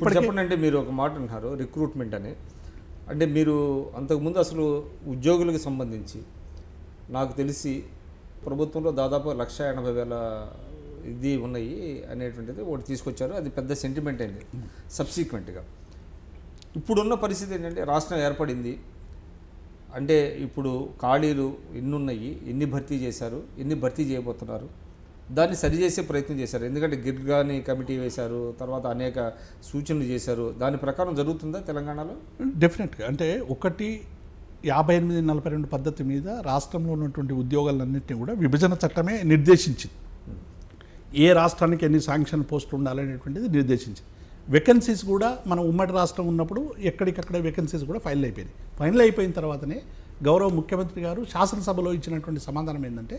ఇప్పటికే చెప్పండి. అంటే మీరు ఒక మాట అంటున్నారు రిక్రూట్మెంట్ అని, అంటే మీరు అంతకుముందు అసలు ఉద్యోగులకు సంబంధించి నాకు తెలిసి ప్రభుత్వంలో దాదాపు 1,80,000 ఇది ఉన్నాయి అనేటువంటిది ఒకటి తీసుకొచ్చారు. అది పెద్ద సెంటిమెంట్ అయింది సబ్సిక్వెంట్గా. ఇప్పుడున్న పరిస్థితి ఏంటంటే రాష్ట్రం ఏర్పడింది అంటే ఇప్పుడు ఖాళీలు ఎన్ని ఉన్నాయి, ఎన్ని భర్తీ చేశారు, ఎన్ని భర్తీ చేయబోతున్నారు, దాన్ని సరిచేసే ప్రయత్నం చేశారు. ఎందుకంటే గిర్గాని కమిటీ వేశారు, తర్వాత అనేక సూచనలు చేశారు. దాని ప్రకారం జరుగుతుందా తెలంగాణలో? డెఫినెట్గా. అంటే 58-42 పద్ధతి మీద రాష్ట్రంలో ఉన్నటువంటి ఉద్యోగాలన్నింటినీ కూడా విభజన చట్టమే నిర్దేశించింది. ఏ రాష్ట్రానికి ఎన్ని శాంక్షన్ పోస్టులు ఉండాలనేటువంటిది నిర్దేశించింది. వేకెన్సీస్ కూడా మనం ఉమ్మడి రాష్ట్రం ఉన్నప్పుడు ఎక్కడికక్కడ వేకెన్సీస్ కూడా ఫైనల్ అయిపోయినాయి. ఫైనల్ అయిపోయిన తర్వాతనే గౌరవ ముఖ్యమంత్రి గారు శాసనసభలో ఇచ్చినటువంటి సమాధానం ఏంటంటే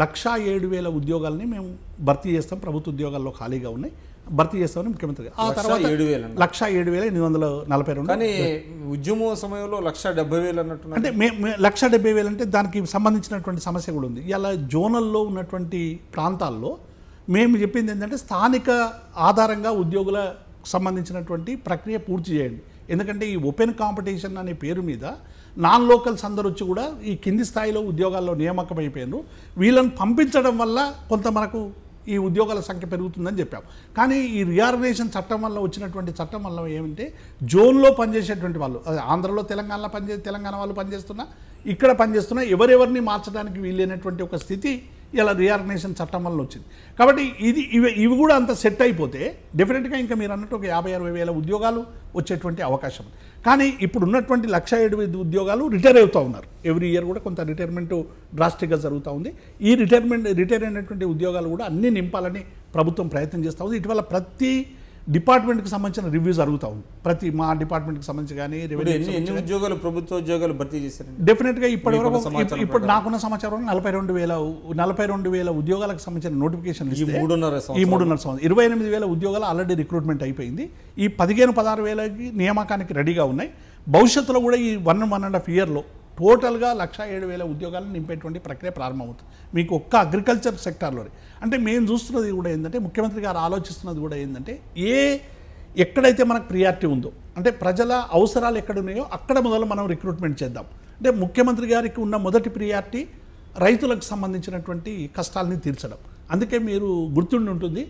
1,07,000 ఉద్యోగాలని మేము భర్తీ చేస్తాం, ప్రభుత్వ ఉద్యోగాల్లో ఖాళీగా ఉన్నాయి, భర్తీ చేస్తామని ముఖ్యమంత్రి గారు. ఆ తర్వాత 1,07,842. కానీ ఉద్యమ సమయంలో 1,70,000 అన్నట్టు. అంటే 1,70,000 అంటే దానికి సంబంధించినటువంటి సమస్య కూడా ఉంది. ఇలా జోనల్లో ఉన్నటువంటి ప్రాంతాల్లో మేము చెప్పింది ఏంటంటే స్థానిక ఆధారంగా ఉద్యోగుల సంబంధించినటువంటి ప్రక్రియ పూర్తి చేయండి. ఎందుకంటే ఈ ఓపెన్ కాంపిటీషన్ అనే పేరు మీద నాన్ లోకల్స్ అందరూ వచ్చి కూడా ఈ కింది స్థాయిలో ఉద్యోగాల్లో నియామకం అయిపోయారు. వీళ్ళని పంపించడం వల్ల కొంత మనకు ఈ ఉద్యోగాల సంఖ్య పెరుగుతుందని చెప్పాం. కానీ ఈ రిఆర్గనైజేషన్ చట్టం వల్ల వచ్చినటువంటి చట్టం వల్ల ఏమంటే జోన్లో పనిచేసేటువంటి వాళ్ళు, ఆంధ్రలో తెలంగాణలో తెలంగాణ వాళ్ళు పనిచేస్తున్నా, ఇక్కడ పనిచేస్తున్నా, ఎవరెవరిని మార్చడానికి వీలైనటువంటి ఒక స్థితి ఇలా రిఆర్గనైజేషన్ చట్టం వల్ల వచ్చింది. కాబట్టి ఇవి కూడా అంత సెట్ అయిపోతే డెఫినెట్గా ఇంకా మీరు అన్నట్టు ఒక 50-60,000 ఉద్యోగాలు వచ్చేటువంటి అవకాశం. కానీ ఇప్పుడు ఉన్నటువంటి 1,07,000 ఉద్యోగాలు రిటైర్ అవుతూ ఉన్నారు. ఎవ్రీ ఇయర్ కూడా కొంత రిటైర్మెంట్ డ్రాస్టిక్గా జరుగుతూ ఉంది. ఈ రిటైర్ అయినటువంటి ఉద్యోగాలు కూడా అన్నీ నింపాలని ప్రభుత్వం ప్రయత్నం చేస్తూ ఉంది. ఇటీవల ప్రతి డిపార్ట్మెంట్కి సంబంధించిన రివ్యూ జరుగుతూ ఉంది. ప్రతి మా డిపార్ట్మెంట్కి సంబంధించి కానీ రెవెన్యూ ఉద్యోగాలు, ప్రభుత్వ ఉద్యోగాలు భర్తీ చేశారు. డెఫినెట్గా ఇప్పటివరకు ఇప్పుడు నాకున్న సమాచారం 42,000 ఉద్యోగాలకు సంబంధించిన నోటిఫికేషన్ ఇస్తే ఈ 3.5 సంవత్సరం 28,000 ఉద్యోగాలు ఆల్రెడీ రిక్రూట్మెంట్ అయిపోయింది. ఈ 15-16,000కి నియామకానికి రెడీగా ఉన్నాయి. భవిష్యత్తులో కూడా ఈ 1.5 ఇయర్లో టోటల్గా 1,07,000 ఉద్యోగాలను నింపేటువంటి ప్రక్రియ ప్రారంభమవుతుంది. మీకు ఒక్క అగ్రికల్చర్ సెక్టార్లోనే. అంటే మేము చూస్తున్నది కూడా ఏంటంటే ముఖ్యమంత్రి గారు ఆలోచిస్తున్నది కూడా ఏంటంటే ఎక్కడైతే మనకు ప్రియారిటీ ఉందో, అంటే ప్రజల అవసరాలు ఎక్కడున్నాయో అక్కడ మొదలు మనం రిక్రూట్మెంట్ చేద్దాం. అంటే ముఖ్యమంత్రి గారికి ఉన్న మొదటి ప్రియారిటీ రైతులకు సంబంధించినటువంటి కష్టాలని తీర్చడం. అందుకే మీరు గుర్తుండి ఉంటుంది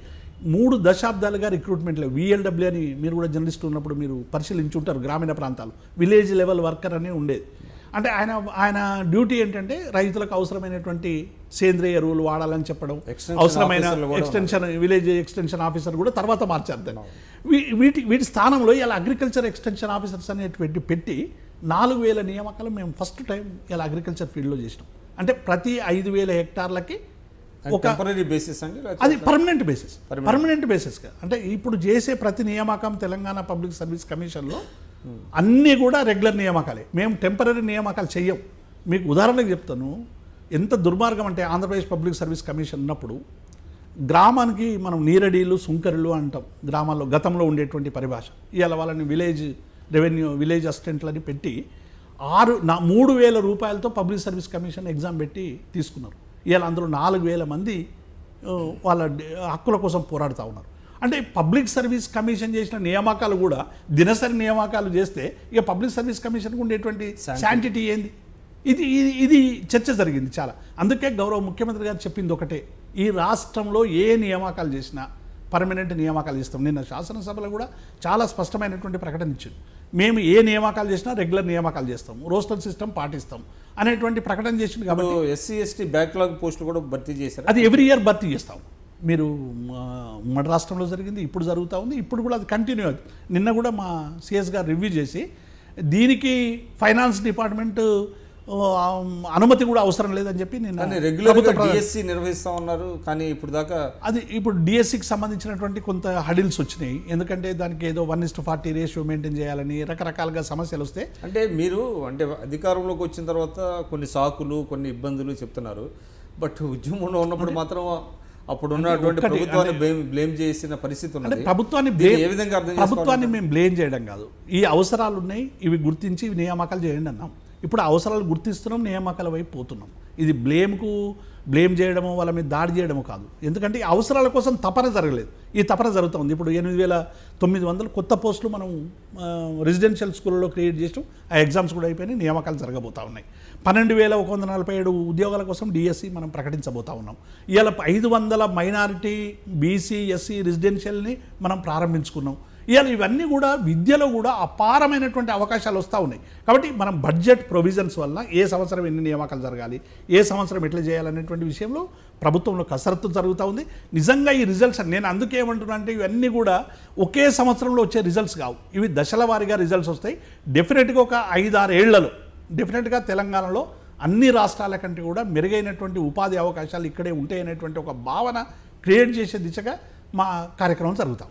3 దశాబ్దాలుగా రిక్రూట్మెంట్లో VLW అని మీరు కూడా జర్నలిస్ట్ ఉన్నప్పుడు మీరు పరిశీలించి ఉంటారు. గ్రామీణ ప్రాంతాలు విలేజ్ లెవెల్ వర్కర్ అని ఉండేది. అంటే ఆయన డ్యూటీ ఏంటంటే రైతులకు అవసరమైనటువంటి సేంద్రియ ఎరువులు వాడాలని చెప్పడం, అవసరమైన విలేజ్ ఎక్స్టెన్షన్ ఆఫీసర్ కూడా తర్వాత మార్చారు దాన్ని. వీటి స్థానంలో ఇలా అగ్రికల్చర్ ఎక్స్టెన్షన్ ఆఫీసర్స్ అనేటువంటి పెట్టి 4,000 నియామకాలు మేము ఫస్ట్ టైం ఇలా అగ్రికల్చర్ ఫీల్డ్లో చేసినాం. అంటే ప్రతి 5,000 హెక్టార్లకి ఒక బేసిస్ అండి, అది పర్మనెంట్ బేసిస్గా. అంటే ఇప్పుడు చేసే ప్రతి నియామకం తెలంగాణ పబ్లిక్ సర్వీస్ కమిషన్లో అన్నీ కూడా రెగ్యులర్ నియామకాలే. మేము టెంపరీ నియామకాలు చెయ్యం. మీకు ఉదాహరణకు చెప్తాను, ఎంత దుర్మార్గం అంటే ఆంధ్రప్రదేశ్ పబ్లిక్ సర్వీస్ కమిషన్ ఉన్నప్పుడు గ్రామానికి మనం నీరడీలు, సుంకరులు అంటాం గ్రామాల్లో, గతంలో ఉండేటువంటి పరిభాష. ఇవాళ వాళ్ళని విలేజ్ అసిస్టెంట్లని పెట్టి 3,000 రూపాయలతో పబ్లిక్ సర్వీస్ కమిషన్ ఎగ్జామ్ పెట్టి తీసుకున్నారు. ఇవాళ అందులో 4,000 మంది వాళ్ళ హక్కుల కోసం పోరాడుతూ ఉన్నారు. అంటే పబ్లిక్ సర్వీస్ కమిషన్ చేసిన నియామకాలు కూడా దినసరి నియామకాలు చేస్తే ఇక పబ్లిక్ సర్వీస్ కమిషన్కి ఉండేటువంటి శాంటిటీ ఏంది? ఇది చర్చ జరిగింది చాలా. అందుకే గౌరవ ముఖ్యమంత్రి గారు చెప్పింది ఒకటే, ఈ రాష్ట్రంలో ఏ నియామకాలు చేసినా పర్మనెంట్ నియామకాలు చేస్తాం. నిన్న శాసనసభలో కూడా చాలా స్పష్టమైనటువంటి ప్రకటన ఇచ్చింది. మేము ఏ నియామకాలు చేసినా రెగ్యులర్ నియామకాలు చేస్తాం, రోస్టర్ సిస్టమ్ పాటిస్తాం అనేటువంటి ప్రకటన చేసింది. కాబట్టి SC/ST బ్యాక్లాగ్ పోస్టులు కూడా భర్తీ చేశారు. అది ఎవ్రీ ఇయర్ భర్తీ చేస్తాం. మీరు ఉమ్మడి రాష్ట్రంలో జరిగింది, ఇప్పుడు జరుగుతూ ఉంది, ఇప్పుడు కూడా అది కంటిన్యూ అవుతుంది. నిన్న కూడా మా CS గారు రివ్యూ చేసి దీనికి ఫైనాన్స్ డిపార్ట్మెంట్ అనుమతి కూడా అవసరం లేదని చెప్పి నిన్న DSC నిర్వహిస్తూ ఉన్నారు. కానీ ఇప్పుడు దాకా ఇప్పుడు DSCకి సంబంధించినటువంటి కొంత హడిల్స్ వచ్చినాయి. ఎందుకంటే దానికి ఏదో 1:40 రేషియో మెయింటైన్ చేయాలని రకరకాలుగా సమస్యలు వస్తే, అంటే మీరు అధికారంలోకి వచ్చిన తర్వాత కొన్ని సాకులు, కొన్ని ఇబ్బందులు చెప్తున్నారు. బట్ ఉద్యమంలో ఉన్నప్పుడు మాత్రం అప్పుడు ఉన్నటువంటి ప్రభుత్వాన్ని బ్లేమ్ చేసిన పరిస్థితి ఉంది. ప్రభుత్వాన్ని మేము బ్లేమ్ చేయడం కాదు, ఈ అవసరాలు ఉన్నాయి, ఇవి గుర్తించి నియామకాలు చేయండి అన్నాం. ఇప్పుడు అవసరాలు గుర్తిస్తున్నాం, నియామకాల వైపు పోతున్నాం. ఇది బ్లేమ్కు బ్లేమ్ చేయడమో వాళ్ళ మీద దాడి చేయడమో కాదు. ఎందుకంటే ఈ అవసరాల కోసం తపన జరగలేదు, ఈ తపన జరుగుతుంది. ఇప్పుడు 8,900 కొత్త పోస్టులు మనం రెసిడెన్షియల్ స్కూళ్ళలో క్రియేట్ చేసాం, ఆ ఎగ్జామ్స్ కూడా అయిపోయినాయి, నియామకాలు జరగబోతూ ఉన్నాయి. 12,147 ఉద్యోగాల కోసం డిఎస్సి మనం ప్రకటించబోతా ఉన్నాం. ఇవాళ 500 మైనారిటీ, బీసీ, ఎస్సీ రెసిడెన్షియల్ని మనం ప్రారంభించుకున్నాం. ఇవాళ ఇవన్నీ కూడా విద్యలో కూడా అపారమైనటువంటి అవకాశాలు వస్తూ ఉన్నాయి. కాబట్టి మనం బడ్జెట్ ప్రొవిజన్స్ వల్ల ఏ సంవత్సరం ఎన్ని నియామకాలు జరగాలి, ఏ సంవత్సరం ఎట్లా చేయాలనేటువంటి విషయంలో ప్రభుత్వంలో కసరత్తు జరుగుతూ ఉంది. నిజంగా ఈ రిజల్ట్స్ నేను అందుకే ఏమంటున్నా అంటే ఇవన్నీ కూడా ఒకే సంవత్సరంలో వచ్చే రిజల్ట్స్ కావు, ఇవి దశల వారీగా రిజల్ట్స్ వస్తాయి. డెఫినెట్గా ఒక 5-6 ఏళ్లలో డెఫినెట్గా తెలంగాణలో అన్ని రాష్ట్రాల కంటే కూడా మెరుగైనటువంటి ఉపాధి అవకాశాలు ఇక్కడే ఉంటాయనేటువంటి ఒక భావన క్రియేట్ చేసే దిశగా మా కార్యక్రమం జరుగుతాం.